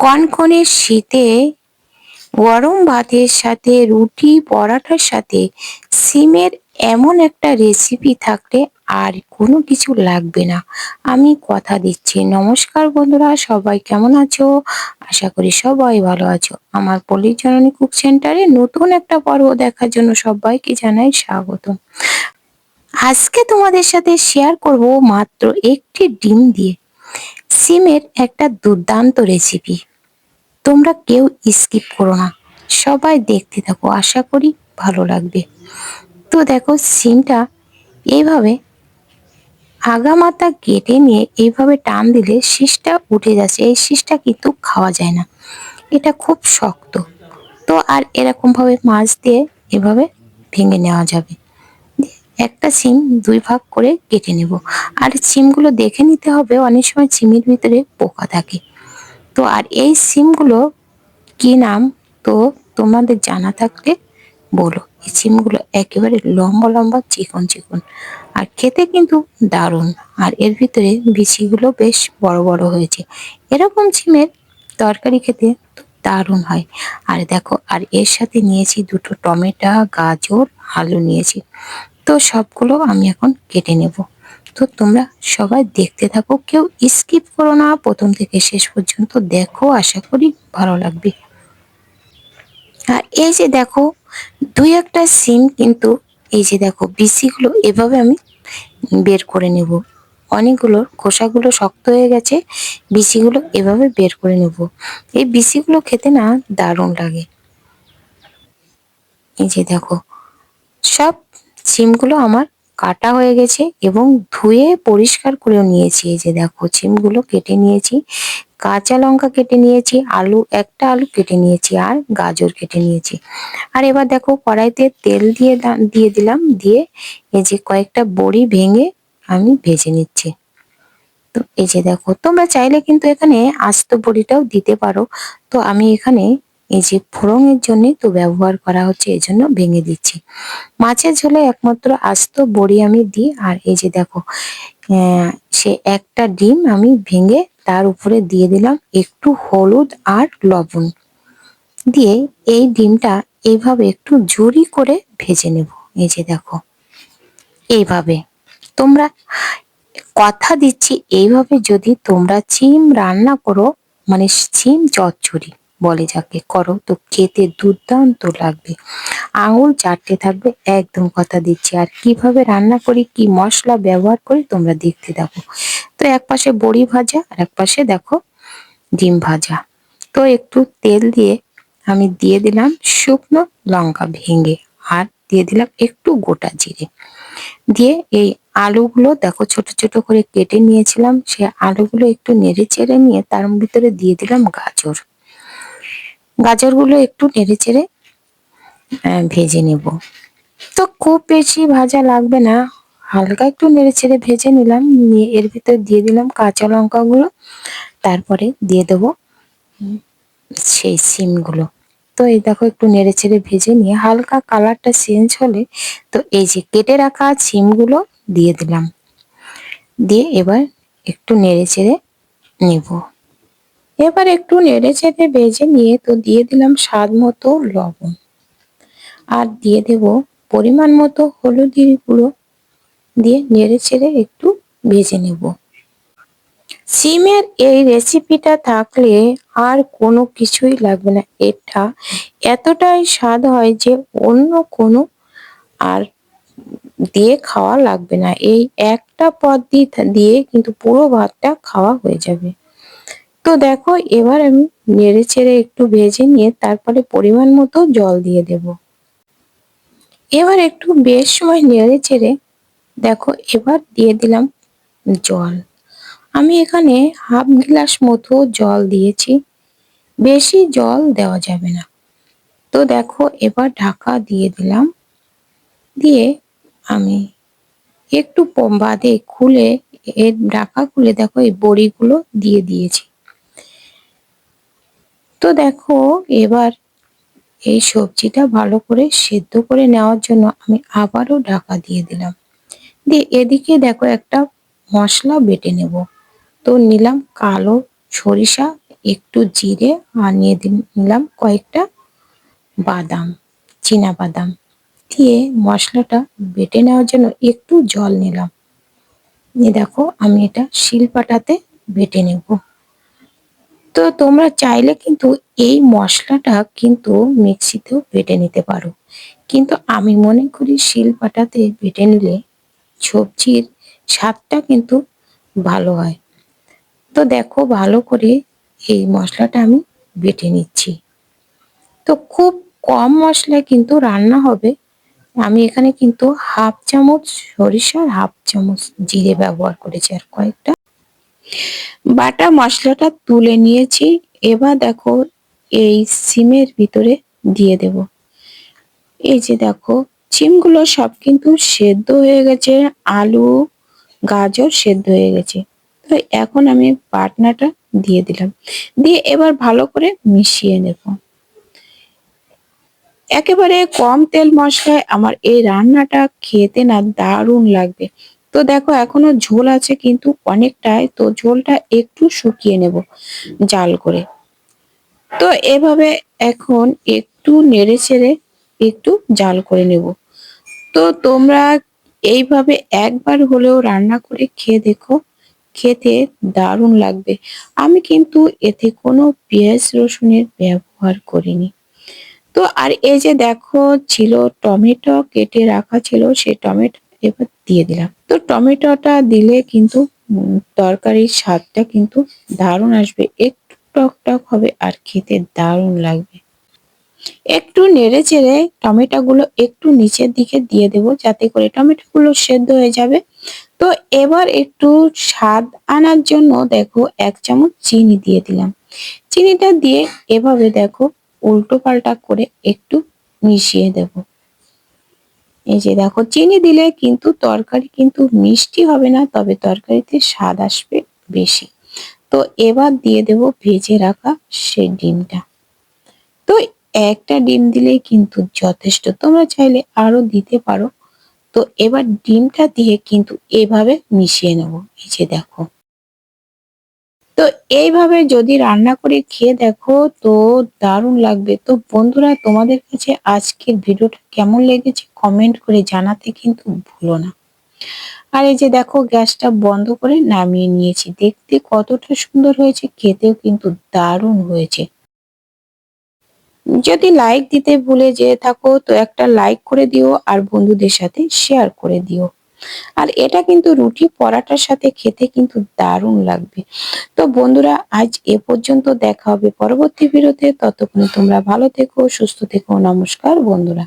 কনকনে শীতে গরম ভাতের সাথে রুটি পরাঠার সাথে সিমের এমন একটা রেসিপি থাকলে আর কোনো কিছু লাগবে না। আমি কথা দিচ্ছি। নমস্কার বন্ধুরা, সবাই কেমন আছো? আশা করি সবাই ভালো আছো। আমার পল্লীর জননী কুক সেন্টারে নতুন একটা পর্ব দেখার জন্য সবাইকে জানাই স্বাগত। আজকে তোমাদের সাথে শেয়ার করব মাত্র একটি ডিম দিয়ে সিমের একটা দুর্দান্ত রেসিপি। তোমরা কেউ স্কিপ করো না, সবাই দেখতে থাকো, আশা করি ভালো লাগবে। তো দেখো, সিমটা এইভাবে আগামাথা কেটে নিয়ে এইভাবে টান দিলে শীষটা উঠে যাচ্ছে। এই শীষটা কিন্তু খাওয়া যায় না, এটা খুব শক্ত। তো আর এরকম ভাবে মাছ দিয়ে এভাবে ভেঙে নেওয়া যাবে। একটা সিম দুই ভাগ করে কেটে নেব। আর সিমগুলো দেখে নিতে হবে, অনেক সময় সিমের ভিতরে পোকা থাকে। তো আর এই সিমগুলো কি নাম, তো তোমাদের জানা থাকলে বলো। এই সিমগুলো একেবারে লম্বা লম্বা চিকন চিকন, আর খেতে কিন্তু দারুণ। আর এর ভিতরে বিচিগুলো বেশ বড় বড় হয়েছে। এরকম সিমের তরকারি খেতে দারুণ হয়। আর দেখো, আর এর সাথে নিয়েছি দুটো টমেটো, গাজর, আলু নিয়েছি। তো সবগুলো আমি এখন কেটে নেব। তো তোমরা সবাই দেখতে থাকো, কেউ স্কিপ করো না, প্রথম থেকে শেষ পর্যন্ত দেখো, আশা করি ভালো লাগবে। আর এই যে দেখো, দুই একটা সিম কিন্তু এই যে দেখো বিচিগুলো এভাবে আমি বের করে নেব। অনেকগুলোর খোসাগুলো শক্ত হয়ে গেছে, বিচিগুলো এভাবে বের করে নেব। এই বিচিগুলো খেতে না দারুণ লাগে। এই যে দেখো, সব সিমগুলো আমার কাটা হয়ে গেছে এবং ধুয়ে পরিষ্কার করেও নিয়েছি। এই যে দেখো, সিমগুলো কেটে নিয়েছি, কাঁচা লঙ্কা কেটে নিয়েছি, একটা আলু কেটে নিয়েছি, আর গাজর কেটে নিয়েছি। আর এবার দেখো, কড়াইতে তেল দিয়ে দিলাম, দিয়ে এই যে কয়েকটা বড়ি ভেঙে আমি ভেজে নিচ্ছি। তো এই যে দেখো, তোমরা চাইলে কিন্তু এখানে আস্ত বড়িটাও দিতে পারো। তো আমি এখানে এই যে ফোড়নের জন্য তো ব্যবহার করা হচ্ছে, এই জন্য ভেঙে দিচ্ছি। মাছের ঝোলে একমাত্র আস্ত বড়ি আমি দিই। আর এই যে দেখো, সে একটা ডিম আমি ভেঙে তার উপরে দিয়ে দিলাম একটু হলুদ আর লবণ দিয়ে, এই ডিমটা এইভাবে একটু ঝুরি করে ভেজে নেব। এই যে দেখো, এইভাবে তোমরা, কথা দিচ্ছি, এইভাবে যদি তোমরা সিম রান্না করো, মানে সিম চচ্চড়ি বলে যাকে, করো, তো খেতে দুর্দান্ত লাগবে, আঙুল চাটতে থাকবে, একদম কথা দিচ্ছি। আর কিভাবে রান্না করি, কি মশলা ব্যবহার করি, তোমরা দেখতে থাকো। তো এক পাশে বড়ি ভাজা আর এক পাশে দেখো ডিম ভাজা। তো একটু তেল দিয়ে আমি দিয়ে দিলাম শুকনো লঙ্কা ভেঙে, আর দিয়ে দিলাম একটু গোটা জিরে, দিয়ে এই আলুগুলো দেখো ছোট ছোট করে কেটে নিয়েছিলাম, সে আলুগুলো একটু নেড়ে চেড়ে নিয়ে তার ভিতরে দিয়ে দিলাম গাজর। গাজরগুলো একটু নেড়ে চেড়ে ভেজে নেব। তো খুব বেশি ভাজা লাগবে না, হালকা একটু নেড়ে চেড়ে ভেজে নিলাম, নিয়ে এর ভিতর দিয়ে দিলাম কাঁচা লঙ্কাগুলো, তারপরে দিয়ে দেবো সেই সিমগুলো। তো এই দেখো, একটু নেড়ে চেড়ে ভেজে নিয়ে হালকা কালারটা চেঞ্জ হলে, তো এই যে কেটে রাখা সিমগুলো দিয়ে দিলাম, দিয়ে এবার একটু নেড়ে চেড়ে নেব। এবার একটু নেড়ে চেড়ে ভেজে নিয়ে তো দিয়ে দিলাম স্বাদ মতো লবণ, আর দিয়ে দেব পরিমাণ মতো হলুদের গুঁড়ো, দিয়ে নেড়ে চেড়ে একটু ভেজে নেব। সিমের এই রেসিপিটা থাকলে আর কোনো কিছুই লাগবে না, এটা এতটাই স্বাদ হয় যে অন্য কোনো আর দিয়ে খাওয়া লাগবে না। এই একটা পদ দিয়ে কিন্তু পুরো ভাতটা খাওয়া হয়ে যাবে। তো দেখো, এবার আমি নেড়ে চেড়ে একটু ভেজে নিয়ে তারপরে পরিমাণ মতো জল দিয়ে দেব। এবার একটু বেশ সময় নেড়ে চেড়ে দেখো, এবার দিয়ে দিলাম জল। আমি এখানে হাফ গ্লাস মতো জল দিয়েছি, বেশি জল দেওয়া যাবে না। তো দেখো, এবার ঢাকা দিয়ে দিলাম, দিয়ে আমি একটু বাদে খুলে, এর ঢাকা খুলে দেখো এই বড়িগুলো দিয়ে দিয়েছি। তো দেখো, এবার এই সবজিটা ভালো করে সেদ্ধ করে নেওয়ার জন্য আমি আবারও ঢাকা দিয়ে দিলাম, দিয়ে এদিকে দেখো একটা মশলা বেটে নেব। তো নিলাম কালো সরিষা, একটু জিরে আর নিলাম কয়েকটা বাদাম, চীনা বাদাম দিয়ে মশলাটা বেটে নেওয়ার জন্য একটু জল নিলাম। নিয়ে দেখো আমি এটা শিলপাটাতে বেটে নেব। তো তোমরা চাইলে কিন্তু এই মশলাটা কিন্তু মিক্সিতেও বেটে নিতে পারো, কিন্তু আমি মনে করি শিলপাটাতে বেটে নিলে সবজির স্বাদটা কিন্তু ভালো হয়। তো দেখো ভালো করে এই মশলাটা আমি বেটে নিচ্ছি। তো খুব কম মশলায় কিন্তু রান্না হবে। আমি এখানে কিন্তু হাফ চামচ সরিষার হাফ চামচ জিরে ব্যবহার করেছি আর কয়েকটা বাটা মশলাটা তুলে নিয়েছি। এবার দেখো এই সিমের ভিতরে দিয়ে দেব। এই যে দেখো সিমগুলো সব কিন্তু সেদ্ধ হয়ে গেছে, আলু গাজর সেদ্ধ হয়ে গেছে। তো এখন আমি বাটনাটা দিয়ে দিলাম, দিয়ে এবার ভালো করে মিশিয়ে নেব। একেবারে কম তেল মশলায় আমার এই রান্নাটা খেতে না দারুণ লাগবে। তো দেখো এখনো ঝোল আছে কিন্তু অনেকটাই, তো ঝোলটা একটু শুকিয়ে নেব জাল করে। তো এভাবে এখন একটু নেড়ে চেড়ে একটু জাল করে নেব। তো তোমরা এইভাবে একবার হলেও রান্না করে খেয়ে দেখো, খেতে দারুণ লাগবে। আমি কিন্তু এতে কোনো পেঁয়াজ রসুনের ব্যবহার করিনি। তো আর এই যে দেখো ছিল টমেটো কেটে রাখা ছিল, সেই টমেটো এবার দিয়ে দিলাম। তো টমেটোটা দিলে কিন্তু তরকারির স্বাদটা কিন্তু দারুণ আসবে, একটু টক টক হবে আর খেতে দারুণ লাগবে। একটু নেড়ে চেড়ে টমেটো গুলো একটু নিচের দিকে দিয়ে দেব যাতে করে টমেটো গুলো সেদ্ধ হয়ে যাবে। তো এবার একটু স্বাদ আনার জন্য দেখো 1 চামচ চিনি দিয়ে দিলাম। চিনিটা দিয়ে এভাবে দেখো উল্টো পাল্টা করে একটু মিশিয়ে দেব। এই যে দেখো চিনি দিলে কিন্তু তরকারি কিন্তু মিষ্টি হবে না, তবে তরকারিতে স্বাদ আসবে বেশি। তো এবার দিয়ে দেব ভেজে রাখা সেই ডিমটা। তো একটা ডিম দিলেই কিন্তু যথেষ্ট, তোমরা চাইলে আরো দিতে পারো। তো এবার ডিমটা দিয়ে কিন্তু এভাবে মিশিয়ে নেব। এই যে দেখো, তো এইভাবে যদি রান্না করে খেয়ে দেখো তো দারুণ লাগবে। তো বন্ধুরা তোমাদের কাছে আজকের ভিডিওটা কেমন লেগেছে কমেন্ট করে জানাতে কিন্তু ভুলো না। আর এই যে দেখো গ্যাসটা বন্ধ করে নামিয়ে নিয়েছি, দেখতে কতটা সুন্দর হয়েছে, খেতেও কিন্তু দারুণ হয়েছে। যদি লাইক দিতে ভুলে যেয়ে থাকো তো একটা লাইক করে দিও আর বন্ধুদের সাথে শেয়ার করে দিও। আর এটা কিন্তু রুটি পরাটার সাথে খেতে কিন্তু দারুণ লাগবে। তো বন্ধুরা আজ এ পর্যন্ত, দেখা হবে পরবর্তী ভিডিওতে। ততক্ষণে তোমরা ভালো থেকো, সুস্থ থেকো। নমস্কার বন্ধুরা।